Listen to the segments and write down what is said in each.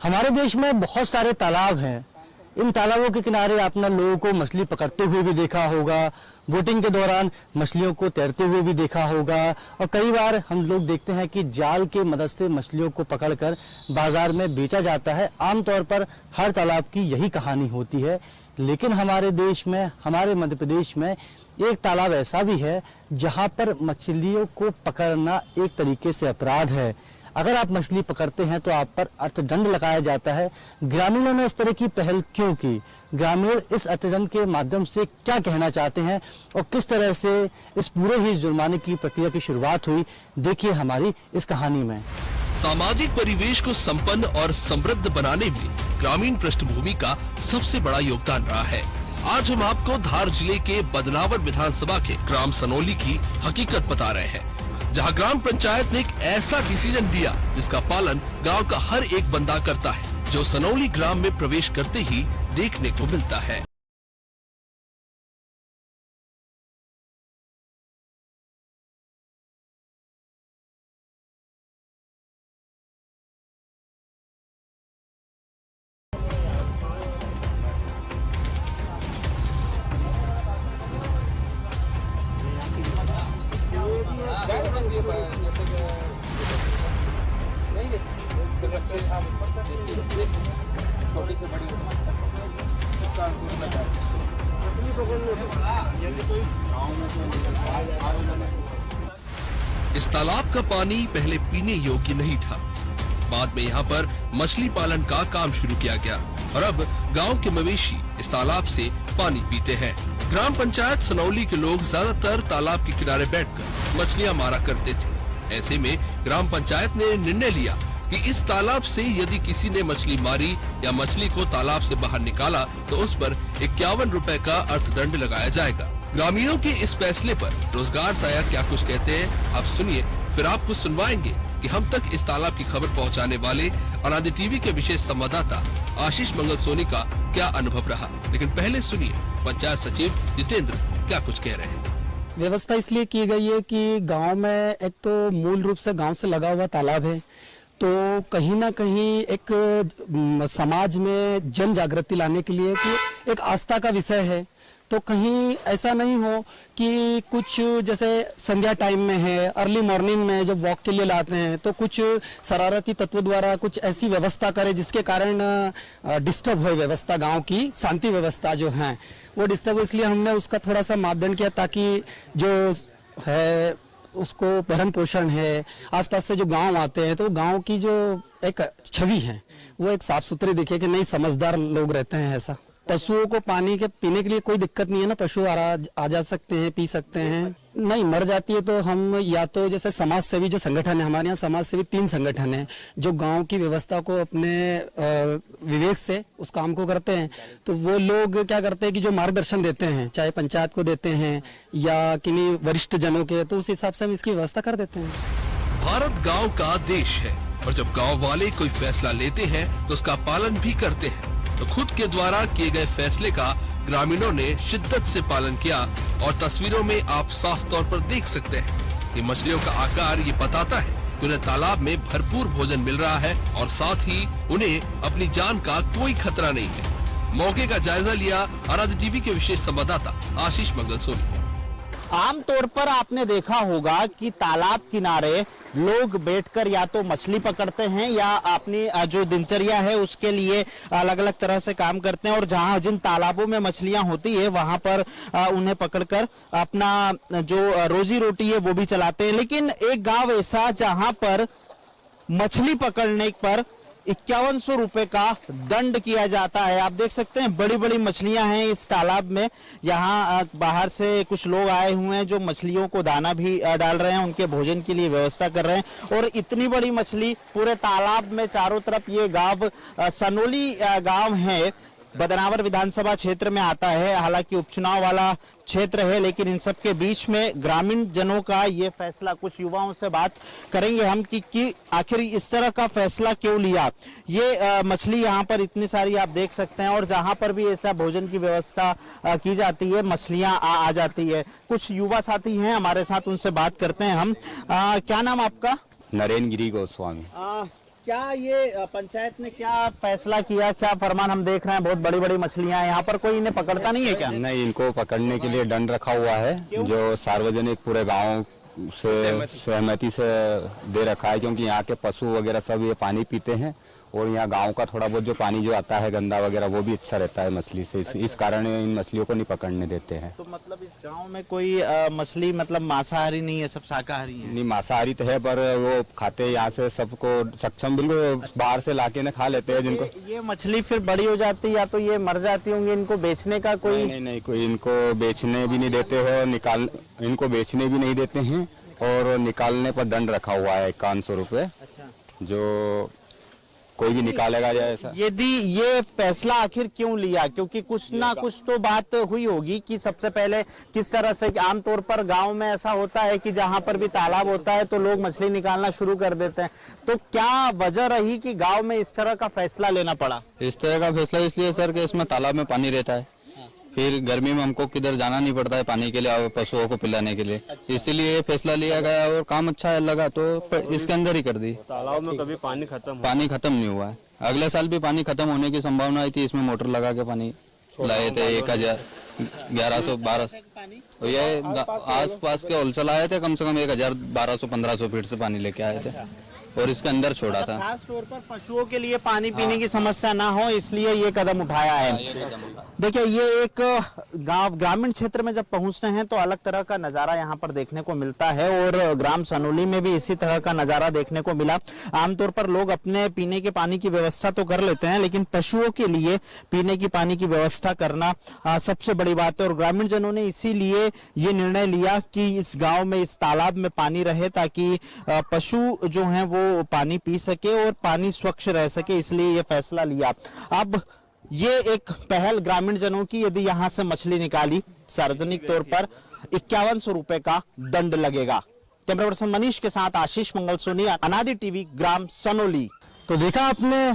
हमारे देश में बहुत सारे तालाब हैं। इन तालाबों के किनारे आपने लोगों को मछली पकड़ते हुए भी देखा होगा, बोटिंग के दौरान मछलियों को तैरते हुए भी देखा होगा, और कई बार हम लोग देखते हैं कि जाल के मदद से मछलियों को पकड़कर बाजार में बेचा जाता है। आमतौर पर हर तालाब की यही कहानी होती है, लेकिन हमारे देश में, हमारे मध्य प्रदेश में एक तालाब ऐसा भी है जहां पर मछलियों को पकड़ना एक तरीके से अपराध है। अगर आप मछली पकड़ते हैं तो आप पर अर्थदंड लगाया जाता है। ग्रामीणों ने इस तरह की पहल क्यों की? ग्रामीण इस अर्थदंड के माध्यम से क्या कहना चाहते हैं और किस तरह से इस पूरे ही जुर्माने की प्रक्रिया की शुरुआत हुई, देखिए हमारी इस कहानी में। सामाजिक परिवेश को संपन्न और समृद्ध बनाने में ग्रामीण पृष्ठभूमि का सबसे बड़ा योगदान रहा है। आज हम आपको धार जिले के बदनावर विधानसभा के ग्राम सनौली की हकीकत बता रहे हैं, जहां ग्राम पंचायत ने एक ऐसा डिसीजन दिया जिसका पालन गांव का हर एक बंदा करता है, जो सनौली ग्राम में प्रवेश करते ही देखने को मिलता है। छोटी से बड़ी इस तालाब का पानी पहले पीने योग्य नहीं था। बाद में यहाँ पर मछली पालन का काम शुरू किया गया और अब गांव के मवेशी इस तालाब से पानी पीते हैं। ग्राम पंचायत सनौली के लोग ज्यादातर तालाब के किनारे बैठकर मछलियां मारा करते थे। ऐसे में ग्राम पंचायत ने निर्णय लिया कि इस तालाब से यदि किसी ने मछली मारी या मछली को तालाब से बाहर निकाला तो उस पर 51 रुपए का अर्थदंड लगाया जाएगा। ग्रामीणों के इस फैसले पर रोजगार सहायक क्या कुछ कहते हैं, आप सुनिए, फिर आपको सुनवाएंगे कि हम तक इस तालाब की खबर पहुंचाने वाले अनादि टीवी के विशेष संवाददाता आशीष मंगल सोनी का क्या अनुभव रहा। लेकिन पहले सुनिए पंचायत सचिव जितेंद्र क्या कुछ कह रहे हैं। व्यवस्था इसलिए की गई है कि गांव में एक तो मूल रूप से गांव से लगा हुआ तालाब है, तो कहीं ना कहीं एक समाज में जन जागृति लाने के लिए कि एक आस्था का विषय है, तो कहीं ऐसा नहीं हो कि कुछ जैसे संध्या टाइम में है, अर्ली मॉर्निंग में जब वॉक के लिए लाते हैं तो कुछ शरारती तत्व द्वारा कुछ ऐसी व्यवस्था करे जिसके कारण डिस्टर्ब हो व्यवस्था, गांव की शांति व्यवस्था जो है वो डिस्टर्ब हो। इसलिए हमने उसका थोड़ा सा मापदंड किया ताकि जो है उसको भरण पोषण है, आसपास से जो गांव आते हैं तो गांव की जो एक छवि है वो एक साफ सुथरी दिखे कि नहीं समझदार लोग रहते हैं। ऐसा पशुओं को पानी के पीने के लिए कोई दिक्कत नहीं है ना, पशु आ जा सकते हैं, पी सकते हैं। नहीं मर जाती है तो हम या तो जैसे समाज सेवी जो संगठन है, हमारे यहाँ समाज सेवी 3 संगठन है जो गांव की व्यवस्था को अपने विवेक से उस काम को करते हैं। तो वो लोग क्या करते हैं कि जो मार्गदर्शन देते हैं, चाहे पंचायत को देते हैं या किन्हीं वरिष्ठ जनों के, तो उस हिसाब से हम इसकी व्यवस्था कर देते हैं। भारत गांव का देश है और जब गांव वाले कोई फैसला लेते हैं तो उसका पालन भी करते हैं। तो खुद के द्वारा किए गए फैसले का ग्रामीणों ने शिद्दत से पालन किया और तस्वीरों में आप साफ तौर पर देख सकते हैं कि मछलियों का आकार ये बताता है कि उन्हें तालाब में भरपूर भोजन मिल रहा है और साथ ही उन्हें अपनी जान का कोई खतरा नहीं है। मौके का जायजा लिया अनादि टीवी के विशेष संवाददाता आशीष मंगल सोनी। आमतौर पर आपने देखा होगा कि तालाब किनारे लोग बैठकर या तो मछली पकड़ते हैं या अपनी जो दिनचर्या है उसके लिए अलग अलग तरह से काम करते हैं, और जहां जिन तालाबों में मछलियां होती है वहां पर उन्हें पकड़कर अपना जो रोजी रोटी है वो भी चलाते हैं। लेकिन एक गांव ऐसा जहां पर मछली पकड़ने पर 5100 रुपए का दंड किया जाता है। आप देख सकते हैं बड़ी बड़ी मछलियां हैं इस तालाब में। यहाँ बाहर से कुछ लोग आए हुए हैं जो मछलियों को दाना भी डाल रहे हैं, उनके भोजन के लिए व्यवस्था कर रहे हैं। और इतनी बड़ी मछली पूरे तालाब में चारों तरफ, ये गांव सनौली गांव है, बदनावर विधानसभा क्षेत्र में आता है। हालांकि उपचुनाव वाला क्षेत्र है, लेकिन इन सब के बीच में ग्रामीण जनों का ये फैसला, कुछ युवाओं से बात करेंगे हम कि आखिर इस तरह का फैसला क्यों लिया। ये मछली यहाँ पर इतनी सारी आप देख सकते हैं और जहाँ पर भी ऐसा भोजन की व्यवस्था की जाती है मछलियाँ आ जाती है। कुछ युवा साथी हैं हमारे साथ, उनसे बात करते हैं हम। क्या नाम आपका? नरेंद्र गिरी गोस्वामी। क्या ये पंचायत ने क्या फैसला किया, क्या फरमान? हम देख रहे हैं बहुत बड़ी बड़ी मछलियां हैं यहाँ पर, कोई इन्हें पकड़ता नहीं है क्या? नहीं, इनको पकड़ने के लिए दंड रखा हुआ है जो सार्वजनिक पूरे गांव से सहमति से दे रखा है, क्योंकि यहाँ के पशु वगैरह सब ये पानी पीते हैं और यहाँ गांव का थोड़ा बहुत जो पानी जो आता है गंदा वगैरह वो भी अच्छा रहता है मछली से, इस कारण इन मछलियों को नहीं पकड़ने देते हैं। तो मतलब इस गांव में कोई मछली मतलब मांसाहारी नहीं है, सब शाकाहारी है? नहीं, मांसाहारी तो है पर वो खाते यहाँ से सबको सक्षम बिल्कुल बाहर से लाके न खा लेते हैं जिनको। ये मछली फिर बड़ी हो जाती है या तो ये मर जाती होंगी, इनको बेचने का कोई? नहीं, कोई इनको बेचने भी नहीं देते हो, इनको बेचने भी नहीं देते हैं और निकालने पर दंड रखा हुआ है 5100 रुपये। अच्छा। जो कोई भी निकालेगा या ऐसा। यदि ये फैसला आखिर क्यों लिया? क्योंकि कुछ ना कुछ तो बात हुई होगी कि सबसे पहले किस तरह से, आमतौर पर गांव में ऐसा होता है कि जहां पर भी तालाब होता है तो लोग मछली निकालना शुरू कर देते हैं, तो क्या वजह रही कि गांव में इस तरह का फैसला लेना पड़ा? इस तरह का फैसला इसलिए सर कि इसमें तालाब में पानी रहता है, फिर गर्मी में हमको किधर जाना नहीं पड़ता है पानी के लिए और पशुओं को पिलाने के लिए, इसीलिए फैसला लिया गया और काम अच्छा लगा तो इसके अंदर ही कर दी। तालाब में कभी पानी खत्म नहीं हुआ है, अगले साल भी पानी खत्म होने की संभावना आई थी, इसमें मोटर लगा के पानी लाए थे 1100-1200। तो ये आस पास के होलसेल आए थे, कम से कम 1200-1500 फीट से पानी लेके आए थे और इसके अंदर छोड़ा था। खास तौर पर पशुओं के लिए पानी पीने की समस्या ना हो इसलिए ये कदम उठाया है। देखिए, ये एक गांव ग्रामीण क्षेत्र में जब पहुंचते हैं तो अलग तरह का नजारा यहाँ पर देखने को मिलता है और ग्राम सनोली में भी इसी तरह का नजारा देखने को मिला। आमतौर पर लोग अपने पीने के पानी की व्यवस्था तो कर लेते हैं, लेकिन पशुओं के लिए पीने की पानी की व्यवस्था करना सबसे बड़ी बात है और ग्रामीण जनों ने इसीलिए ये निर्णय लिया कि इस गाँव में इस तालाब में पानी रहे ताकि पशु जो है वो पानी पी सके और पानी स्वच्छ रह सके, इसलिए ये फैसला लिया। अब ये एक पहल ग्रामीण जनों की, यदि यहां से मछली निकाली सार्वजनिक तौर पर 5100 रुपए का दंड लगेगा। कैमरा पर्सन मनीष के साथ आशीष मंगल सोनी, अनादि टीवी, ग्राम सनोली। तो देखा आपने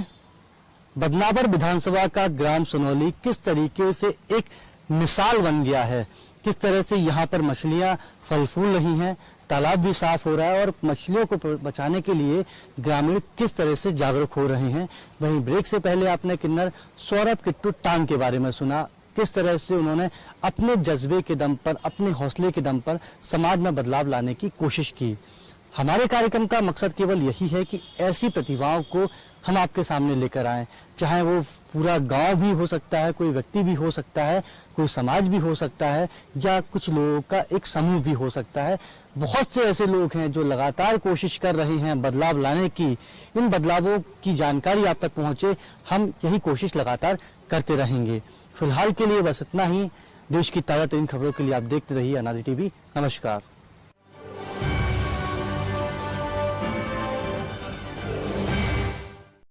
बदनावर विधानसभा का ग्राम सनोली किस तरीके से एक मिसाल बन गया है, किस तरह से यहाँ पर मछलियाँ फल फूल रही हैं, तालाब भी साफ हो रहा है और मछलियों को बचाने के लिए ग्रामीण किस तरह से जागरूक हो रहे हैं। वहीं ब्रेक से पहले आपने किन्नर सौरभ किट्टू टांग के बारे में सुना, किस तरह से उन्होंने अपने जज्बे के दम पर, अपने हौसले के दम पर समाज में बदलाव लाने की कोशिश की। हमारे कार्यक्रम का मकसद केवल यही है कि ऐसी प्रतिभाओं को हम आपके सामने लेकर आएं, चाहे वो पूरा गांव भी हो सकता है, कोई व्यक्ति भी हो सकता है, कोई समाज भी हो सकता है या कुछ लोगों का एक समूह भी हो सकता है। बहुत से ऐसे लोग हैं जो लगातार कोशिश कर रहे हैं बदलाव लाने की। इन बदलावों की जानकारी आप तक पहुंचे, हम यही कोशिश लगातार करते रहेंगे। फिलहाल के लिए बस इतना ही। देश की ताज़ा तरीन खबरों के लिए आप देखते रहिए अनादि टीवी। नमस्कार।